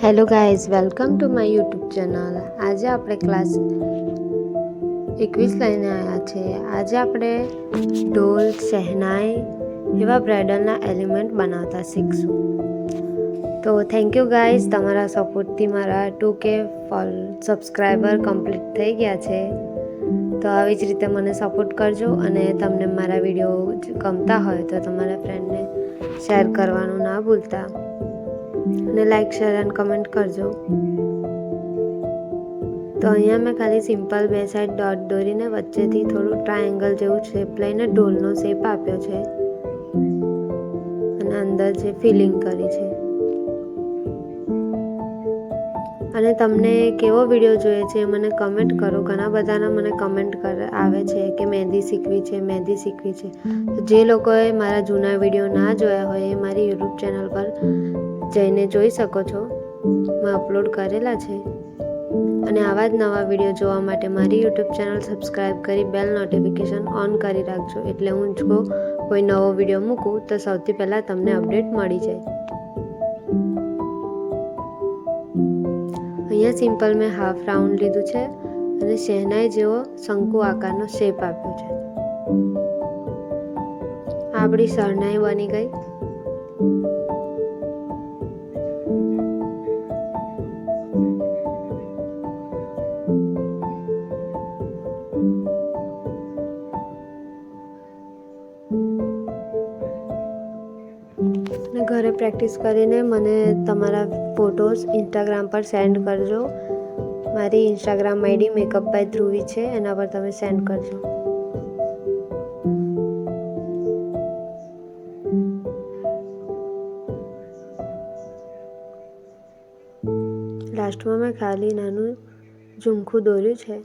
Hello guys, welcome to my YouTube channel. આજે આપણે class 21 લઈને આવ્યા છે। આજે આપણે ઢોલ, શહેનાઈ એવા બ્રાઇડલના એલિમેન્ટ બનાવતા શીખશું। તો થેન્ક યુ ગાઈઝ, તમારા સપોર્ટથી મારા 2K સબસ્ક્રાઈબર કમ્પ્લીટ થઈ ગયા છે। તો આવી જ રીતે મને સપોર્ટ કરજો અને તમને મારા વિડીયો ગમતા હોય તો તમારા ફ્રેન્ડને શેર કરવાનું ના ભૂલતા અને લાઈક, શેર એન્ડ કમેન્ટ કરજો। તો અહીંયા મેં ખાલી સિમ્પલ બે સાઈડ ડોટ દોરીને વચ્ચેથી થોડું ટ્રાયેંગલ જેવું શેપ લઈને ઢોલનો શેપ આપ્યો છે અને અંદર જે ફિલિંગ કરી છે। અને તમને કેવો વિડીયો જોઈએ છે મને કમેન્ટ કરો। ઘણા બધાના મને કમેન્ટ આવે છે કે મહેંદી શીખવી છે, મહેંદી શીખવી છે। તો જે લોકોએ મારા જૂના વિડીયો ના જોયા હોય એ મારી યુટ્યુબ ચેનલ પર જઈને જોઈ શકો છો, મેં અપલોડ કરેલા છે। અને આવા જ નવા વિડીયો જોવા માટે મારી યુટ્યુબ ચેનલ સબસ્ક્રાઈબ કરી બેલ નોટિફિકેશન ઓન કરી રાખજો, એટલે હું જો કોઈ નવો વિડીયો મૂકું તો સૌથી પહેલાં તમને અપડેટ મળી જાય। અહીંયા સિમ્પલ મેં હાફ રાઉન્ડ લીધું છે અને શહેનાઈ જેવો શંકુ આકારનો શેપ આપ્યો છે। આપણી શરણાઈ બની ગઈ। અને ઘરે પ્રેક્ટિસ કરીને મને તમારા ફોટોઝ ઇન્સ્ટાગ્રામ પર સેન્ડ કરજો। મારી Instagram ID makeup by Dhruvi છે, એના પર તમે સેન્ડ કરજો। લાસ્ટમાં મેં ખાલી નાનું ઝુમખું દોર્યું છે।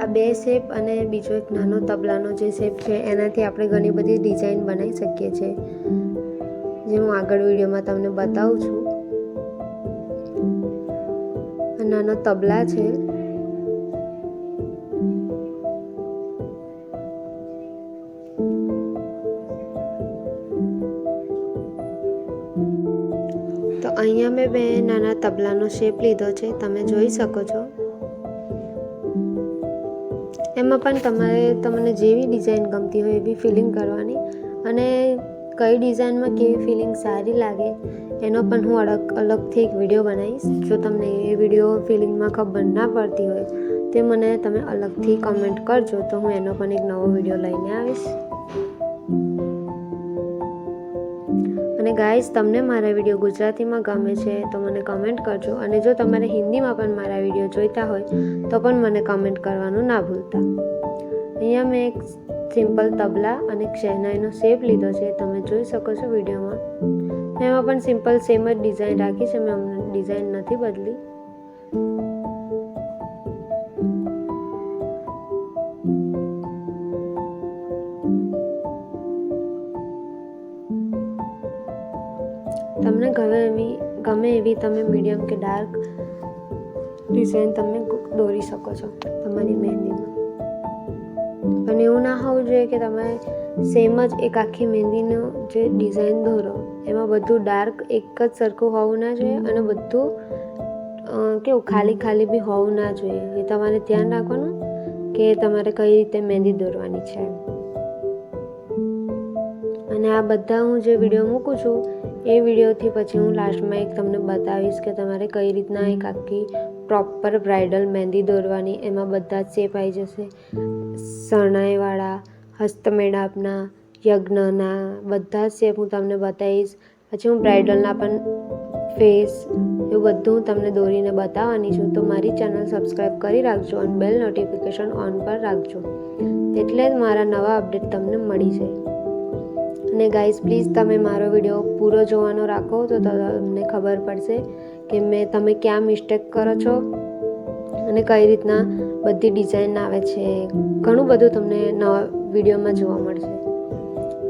આ બે શેપ અને બીજો એક નાનો તબલાનો જે શેપ છે એનાથી આપણે ઘણી બધી ડિઝાઇન બનાવી શકીએ છીએ, જે હું આગળ વિડીયોમાં તમને બતાવું છું। આ નાનો તબલા છે। તો અહીંયા મેં બે નાના તબલાનો શેપ લીધો છે, તમે જોઈ શકો છો। એમાં પણ તમને જેવી ડિઝાઇન ગમતી હોય એવી ફિલિંગ કરવાની અને કઈ ડિઝાઇનમાં કેવી ફિલિંગ સારી લાગે એનો પણ હું અલગથી એક વિડીયો બનાવીશ। જો તમને એ વિડીયો ફિલિંગમાં ખબર ના પડતી હોય તે મને તમે અલગથી કમેન્ટ કરજો, તો હું એનો પણ એક નવો વિડીયો લઈને આવીશ। અને ગાઈઝ, તમને મારા વિડીયો ગુજરાતીમાં ગમે છે તો મને કમેન્ટ કરજો, અને જો તમારે હિન્દીમાં પણ મારા વિડીયો જોઈતા હોય તો પણ મને કમેન્ટ કરવાનું ના ભૂલતા। અહીંયા મેં એક સિમ્પલ તબલા અને એક શહેનાઈનો શેપ લીધો છે, તમે જોઈ શકો છો વિડીયોમાં। એમાં પણ સિમ્પલ સેમ જ ડિઝાઇન રાખી છે, મેં ડિઝાઇન નથી બદલી। તમને ગમે એવી તમે મીડિયમ કે ડાર્ક ડિઝાઇન તમે દોરી શકો છો તમારી મહેંદીમાં। પણ એવું ના હોવું જોઈએ કે તમે સેમ જ એક આખી મહેંદીનું જે ડિઝાઇન દોરો એમાં બધું ડાર્ક એક જ સરખું હોવું ના જોઈએ અને બધું કેવું ખાલી બી હોવું ના જોઈએ। એ તમારે ધ્યાન રાખવાનું કે તમારે કઈ રીતે મહેંદી દોરવાની છે। અને આ બધા હું જે વિડીયો મૂકું છું એ વિડીયોથી પછી હું લાસ્ટમાં એક તમને બતાવીશ કે તમારે કઈ રીતના એક આખી પ્રોપર બ્રાઇડલ મહેંદી દોરવાની। એમાં બધા જ શેપ આવી જશે, શરણાઈવાળા, હસ્તમેળાપના, યજ્ઞના બધા જ શેપ હું તમને બતાવીશ। પછી હું બ્રાઇડલના પણ ફેસ એવું બધું હું તમને દોરીને બતાવવાની છું। તો મારી ચેનલ સબસ્ક્રાઈબ કરી રાખજો અને બેલ નોટિફિકેશન ઓન પર રાખજો, એટલે જ મારા નવા અપડેટ તમને મળી જાય। અને ગાઈઝ, પ્લીઝ તમે મારો વિડીયો પૂરો જોવાનો રાખો તો તમને ખબર પડશે કે તમે ક્યાં મિસ્ટેક કરો છો અને કઈ રીતના બધી ડિઝાઇન આવે છે। ઘણું બધું તમને નવા વિડીયોમાં જોવા મળશે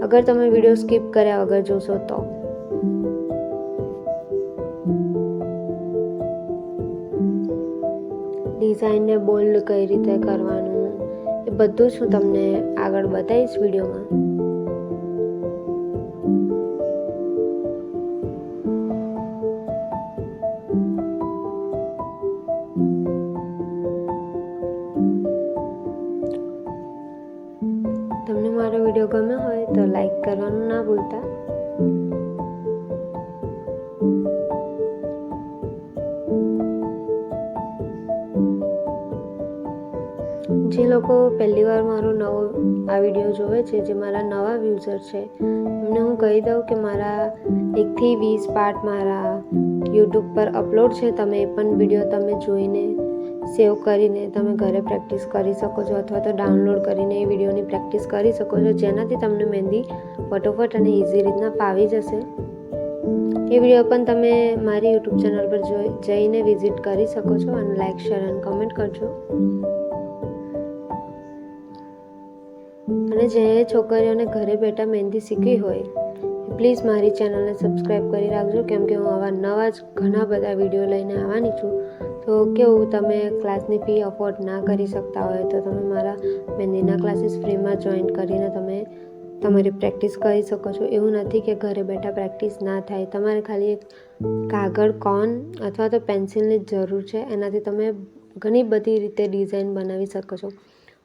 અગર તમે વિડીયો સ્કીપ કર્યા વગર જોશો તો। ડિઝાઇનને બોલ્ડ કઈ રીતે કરવાનું એ બધું જ હું તમને આગળ બતાવીશ વિડીયોમાં। ભૂલતા. જે લોકો પહેલી વાર મારો આ વિડીયો જોવે છે, જે મારા નવા વ્યૂઝર છે, એમને હું કહી દઉં કે મારા 1 થી 20 પાર્ટ મારા યુટ્યુબ પર અપલોડ છે. તમે એ પણ વિડીયો તમે જોઈને સેવ કરીને તમે ઘરે પ્રેક્ટિસ કરી શકો છો, અથવા તો ડાઉનલોડ કરીને એ વિડીયોની પ્રેક્ટિસ કરી શકો છો, જેનાથી તમને મહેંદી ફટોફટ અને ઇઝી રીતના ફાવી જશે. એ વિડીયો પણ તમે મારી યુટ્યુબ ચેનલ પર જઈને વિઝિટ કરી શકો છો અને લાઇક, શેર અને કમેન્ટ કરજો. અને જે છોકરીઓને ઘરે બેઠા મહેંદી શીખવી હોય, પ્લીઝ મારી ચેનલને સબસ્ક્રાઈબ કરી રાખજો, કેમ કે હું આવા નવા જ ઘણા બધા વિડીયો લઈને આવવાની છું. તો કેવું, તમે ક્લાસની ફી અફોર્ડ ના કરી શકતા હોય તો તમે મારા મહેંદીના ક્લાસીસ ફ્રીમાં જોઈન કરીને તમે તમારી પ્રેક્ટિસ કરી શકો છો. એવું નથી કે ઘરે બેઠા પ્રેક્ટિસ ના થાય. તમારે ખાલી એક કાગળ, કોન અથવા તો પેન્સિલની જ જરૂર છે. એનાથી તમે ઘણી બધી રીતે ડિઝાઇન બનાવી શકો છો.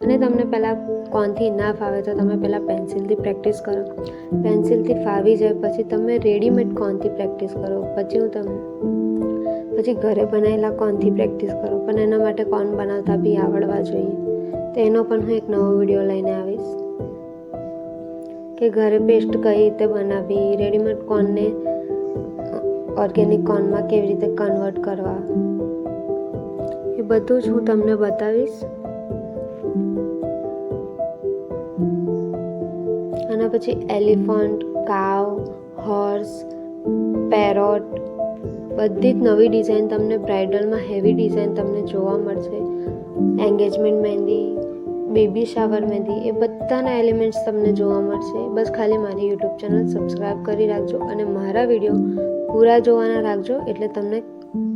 અને તમને પહેલાં કોનથી ના ફાવે તો તમે પહેલાં પેન્સિલથી પ્રેક્ટિસ કરો. પેન્સિલથી ફાવી જાય પછી તમે રેડીમેડ કોનથી પ્રેક્ટિસ કરો. પછી ઘરે બનાવેલા કોનથી પ્રેક્ટિસ કરો. પણ એના માટે કોન બનાવતા બી આવડવા જોઈએ. તો એનો પણ હું એક નવો વિડીયો લઈને આવીશ કે ઘરે પેસ્ટ કઈ રીતે બનાવવી, રેડીમેડ કોનને ઓર્ગેનિક કોનમાં કેવી રીતે કન્વર્ટ કરવા, એ બધું જ હું તમને બતાવીશ. આના પછી એલિફન્ટ, કાવ, હોર્સ, પેરોટ, બધી જ નવી ડિઝાઇન તમને બ્રાઇડલમાં હેવી ડિઝાઇન તમને જોવા મળશે. એન્ગેજમેન્ટ મહેંદી, બેબી શાવર મહેંદી, એ બધાના એલિમેન્ટ્સ તમને જોવા મળશે. બસ ખાલી મારી યુટ્યુબ ચેનલ સબસ્ક્રાઈબ કરી રાખજો અને મારા વિડીયો પૂરા જોવાના રાખજો, એટલે તમને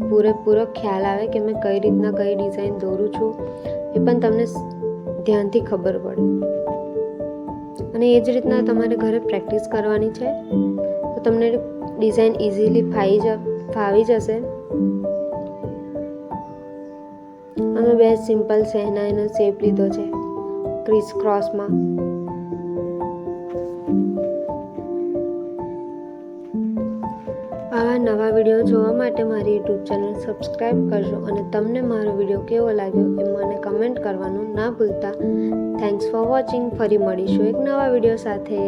પૂરેપૂરો ખ્યાલ આવે કે મેં કઈ રીતના કઈ ડિઝાઇન દોરું છું, એ પણ તમને ધ્યાનથી ખબર પડે. અને એ જ રીતના તમારે ઘરે પ્રેક્ટિસ કરવાની છે તો તમને ડિઝાઇન ઇઝીલી ફાવી જશે. અમે બે સિમ્પલ શહેનાઈનો શેપ લીધો છે ક્રિસ ક્રોસમાં. આવા નવા વિડીયો જોવા માટે મારી યુટ્યુબ ચેનલ સબસ્ક્રાઈબ કરજો અને તમને મારો વિડીયો કેવો લાગ્યો એ મને કમેન્ટ કરવાનું ના ભૂલતા. Thanks for watching. ફરી મળીશું એક નવા વિડીયો સાથે.